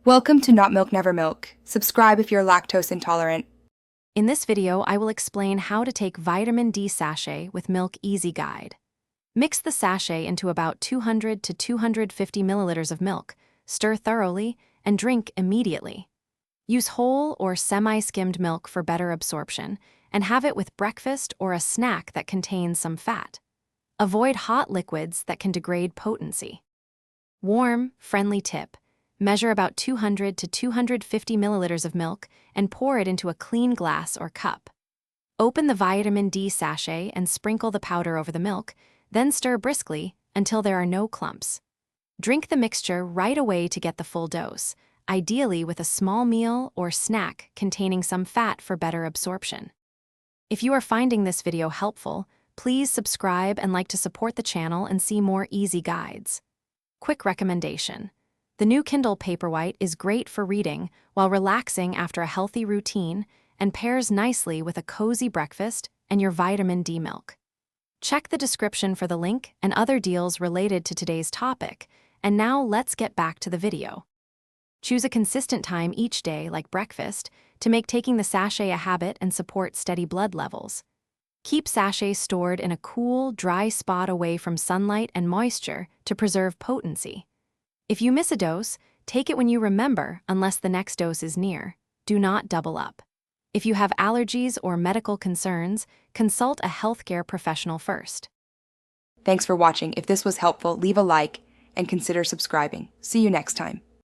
Welcome to Not Milk Never Milk. Subscribe if you're lactose intolerant. In this video, I will explain how to take vitamin D sachet with Milk Easy Guide. Mix the sachet into about 200 to 250 milliliters of milk, stir thoroughly, and drink immediately. Use whole or semi-skimmed milk for better absorption, and have it with breakfast or a snack that contains some fat. Avoid hot liquids that can degrade potency. Warm, friendly tip. Measure about 200 to 250 milliliters of milk and pour it into a clean glass or cup. Open the vitamin D sachet and sprinkle the powder over the milk, then stir briskly until there are no clumps. Drink the mixture right away to get the full dose, ideally with a small meal or snack containing some fat for better absorption. If you are finding this video helpful, please subscribe and like to support the channel and see more easy guides. Quick recommendation. The new Kindle Paperwhite is great for reading while relaxing after a healthy routine and pairs nicely with a cozy breakfast and your vitamin D milk. Check the description for the link and other deals related to today's topic, and now let's get back to the video. Choose a consistent time each day, like breakfast, to make taking the sachet a habit and support steady blood levels. Keep sachets stored in a cool, dry spot away from sunlight and moisture to preserve potency. If you miss a dose, take it when you remember unless the next dose is near. Do not double up. If you have allergies or medical concerns, consult a healthcare professional first. Thanks for watching. If this was helpful, leave a like and consider subscribing. See you next time.